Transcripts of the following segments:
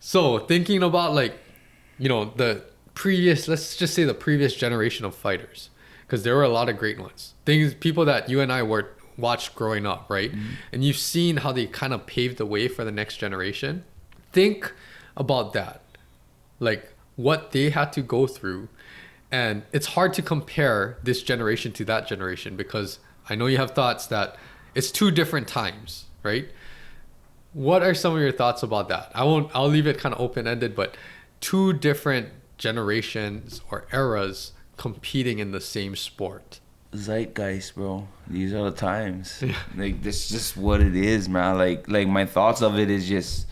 So thinking about like, the previous, let's just say the previous generation of fighters, because there were a lot of great ones. People that you and I watched growing up, right? Mm-hmm. And you've seen how they kind of paved the way for the next generation. Think about that, like what they had to go through. And it's hard to compare this generation to that generation, because I know you have thoughts that it's two different times, right? What are some of your thoughts about that? I'll leave it kind of open-ended, but two different generations or eras competing in the same sport. Zeitgeist, bro. These are the times. Yeah. Like, this is just what it is, man. Like my thoughts of it is just,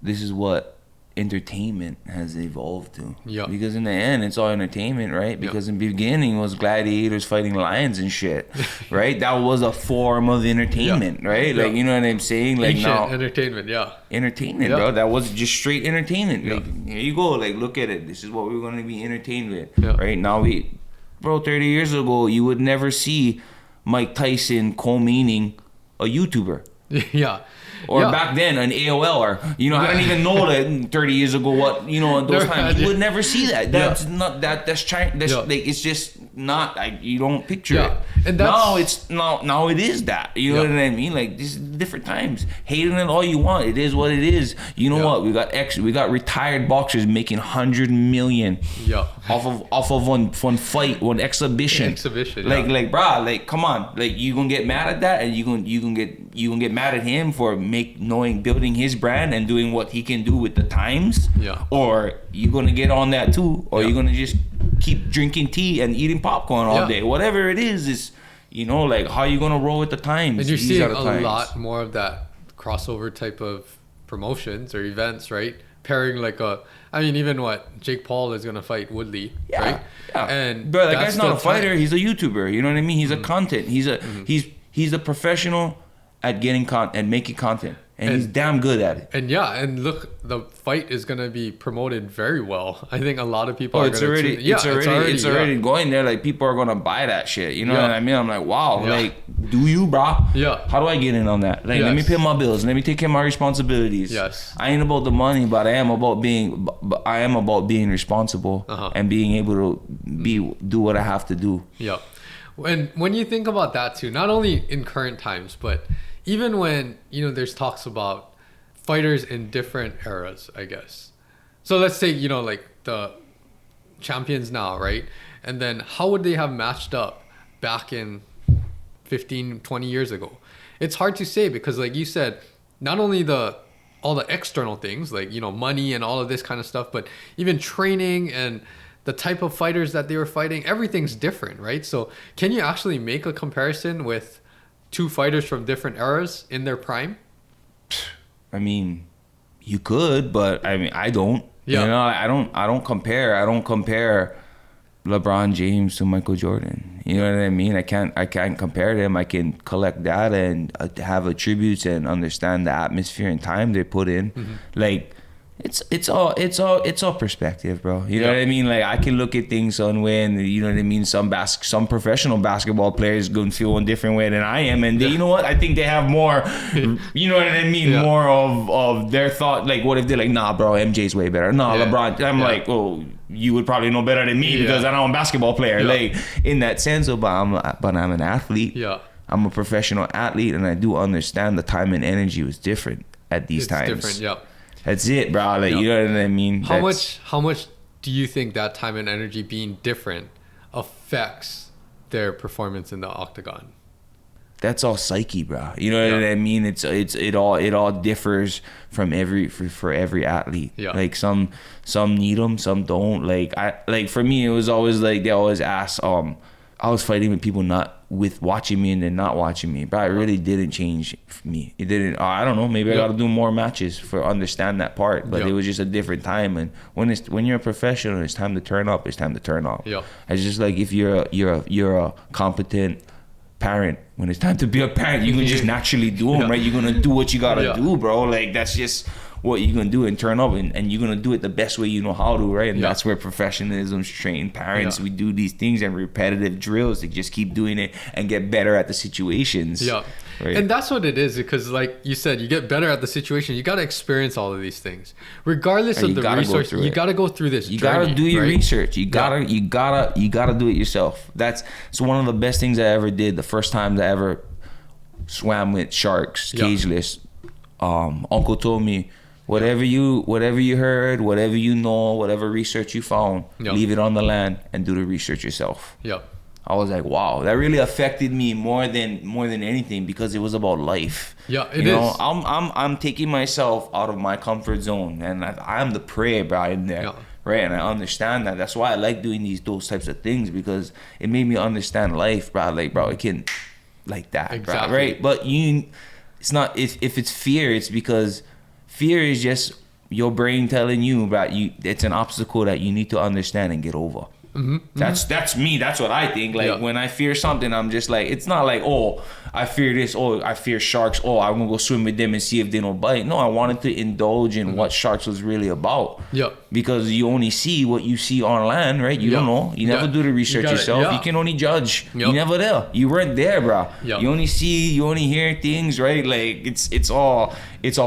this is what entertainment has evolved to. Yeah. Because in the end, it's all entertainment, right? Because in the beginning, it was gladiators fighting lions and shit, right? That was a form of entertainment, right? Like, you know what I'm saying? Like, ancient entertainment, entertainment, bro. That was just straight entertainment. Like, here you go. Like, look at it. This is what we're going to be entertained with, right? Now 30 years ago, you would never see Mike Tyson co-meaning a YouTuber. Yeah. Or back then, an AOL, or, I don't even know that 30 years ago what, those times. You would never see that. That's not, that's China. That's like, it's just not, like, you don't picture it. And now it is that. You know what I mean? Like, this is different times. Hating it all you want. It is what it is. You know what? We got retired boxers making 100 million off of one fight, one exhibition. Like, brah, like, come on. Like, you gonna get mad at that, and you gonna get mad at him for building his brand and doing what he can do with the times, or you gonna get on that too, or you're gonna just keep drinking tea and eating popcorn all day. Whatever it is like, how you gonna roll with the times. And you're seeing a lot more of that crossover type of promotions or events, right? Pairing like even Jake Paul is gonna fight Woodley, right? And but that guy's not a fighter. He's a YouTuber. You know what I mean? He's a content. He's a professional at getting and making content, and he's damn good at it. And look, the fight is gonna be promoted very well. I think a lot of people it's already going there. Like, people are gonna buy that shit. You know what I mean? I'm like, wow. Like, do you, bro? Yeah. How do I get in on that? Like, let me pay my bills. Let me take care of my responsibilities. Yes. I ain't about the money, but I am about being responsible and being able to do what I have to do. Yeah. And when you think about that too, not only in current times, but even when, there's talks about fighters in different eras, I guess. So let's say, like the champions now, right? And then how would they have matched up back in 15, 20 years ago? It's hard to say, because like you said, not only all the external things like, money and all of this kind of stuff, but even training and the type of fighters that they were fighting, everything's different, right? So can you actually make a comparison with two fighters from different eras in their prime? I mean, you could, but I don't. Yeah. I don't compare. I don't compare LeBron James to Michael Jordan. You know what I mean? I can't compare them. I can collect data and have attributes and understand the atmosphere and time they put in. Mm-hmm. Like, it's all perspective, bro. You know what I mean? Like, I can look at things one way, and you know what I mean, some professional basketball players gonna feel one different way than I am, and they, you know what? I think they have more, you know what I mean, more of their thought. Like, what if they're like, nah, bro, MJ's way better. Nah, LeBron. I'm like, oh, you would probably know better than me because I'm a basketball player. Like, in that sense, but I'm an athlete. Yeah. I'm a professional athlete, and I do understand the time and energy was different at these times. It's different, yeah. That's it, bro. Like, you know what I mean? How much do you think that time and energy being different affects their performance in the octagon? That's all psyche, bro. You know what I mean? It all differs from for every athlete. Yeah. Like, some need them, some don't. Like for me, it was always like, they always ask. I was fighting with people not with watching me and then not watching me, but it really didn't change me. It didn't. I don't know. Maybe I got to do more matches for understand that part. But it was just a different time. And when you're a professional, it's time to turn up. It's time to turn up. Yeah. It's just like, if you're a competent parent, when it's time to be a parent, you can just naturally do them, right? You're gonna do what you gotta do, bro. Like, that's just what you're gonna do and turn up, and you're gonna do it the best way you know how to, right? And that's where professionalism's trained. Parents, we do these things and repetitive drills to just keep doing it and get better at the situations. Yeah. Right. And that's what it is, because like you said, you get better at the situation. You got to experience all of these things, regardless of the resource. You got to go through this. You got to do your research. You gotta do it yourself. That's one of the best things I ever did. The first time I ever swam with sharks, cageless. Uncle told me, whatever you heard, whatever you know, whatever research you found, leave it on the land and do the research yourself. I was like, wow, that really affected me more than anything, because it was about life. It is. I'm taking myself out of my comfort zone, and I'm the prey, bro, in there. Right, and I understand that. That's why I like doing those types of things, because it made me understand life, bro. Like, bro, it can like that, exactly. Bro, right? But it's not, if it's fear, it's because fear is just your brain telling you that it's an obstacle that you need to understand and get over. That's me. That's what I think. Like when I fear something, I'm just like, it's not like, oh, I fear this. Oh, I fear sharks. Oh, I'm gonna go swim with them and see if they don't bite. No, I wanted to indulge in what sharks was really about. Because you only see what you see on land, right? You don't know. You never do the research yourself. You can only judge. You never there. You weren't there, bro. You only see. You only hear things, right? Like it's all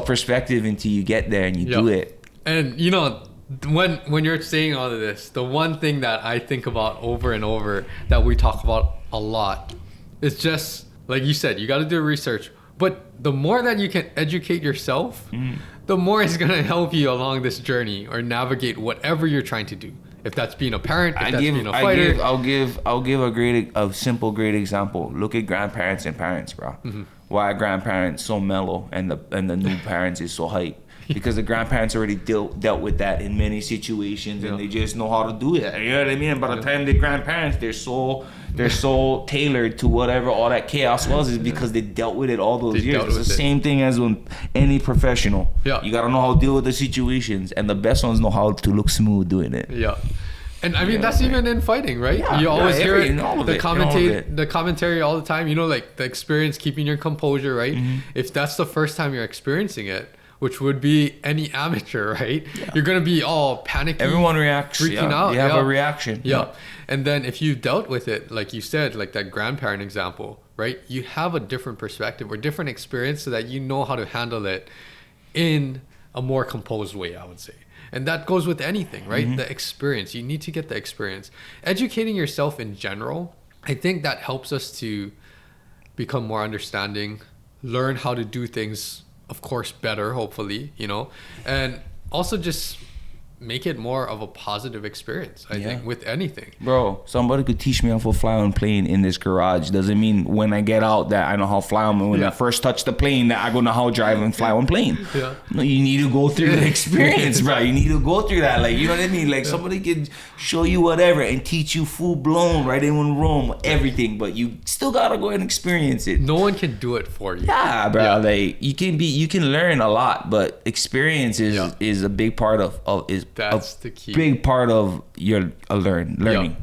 perspective until you get there and you do it. And you know, when you're saying all of this, the one thing that I think about over and over that we talk about a lot is just like you said, you got to do research. But the more that you can educate yourself, the more it's going to help you along this journey or navigate whatever you're trying to do. If that's being a parent, if that's being a fighter. I'll give a simple great example. Look at grandparents and parents, bro. Why are grandparents so mellow and the new parents is so hype? Because the grandparents already dealt with that in many situations, and they just know how to do it. You know what I mean? And by the time they're grandparents, they're so tailored to whatever all that chaos was, is because they dealt with it all those years. It's the same thing as when any professional. You gotta know how to deal with the situations, and the best ones know how to look smooth doing it. And I mean, that's even in fighting, right? You always hear it, the commentary all the time. You know, like the experience, keeping your composure, right? If that's the first time you're experiencing it, which would be any amateur, right? You're gonna be all panicky. Everyone reacts, freaking out. You have a reaction. And then if you dealt with it, like you said, like that grandparent example, right? You have a different perspective or different experience, so that you know how to handle it in a more composed way, I would say. And that goes with anything, right? The experience. You need to get the experience. Educating yourself in general, I think that helps us to become more understanding, learn how to do things, of course, better, hopefully, you know, and also just make it more of a positive experience, I think, with anything. Bro, somebody could teach me how to fly on a plane in this garage. Doesn't mean when I get out that I know how to fly on. When I first touch the plane, that I go know how to drive and fly on plane. No, you need to go through the experience, bro. You need to go through that. Like, you know what I mean? Like, somebody could show you whatever and teach you full blown right in one room, everything, but you still gotta go and experience it. No one can do it for you. Yeah, bro. Like, you can learn a lot, but experience is a big part of that's the key. Big part of your learning.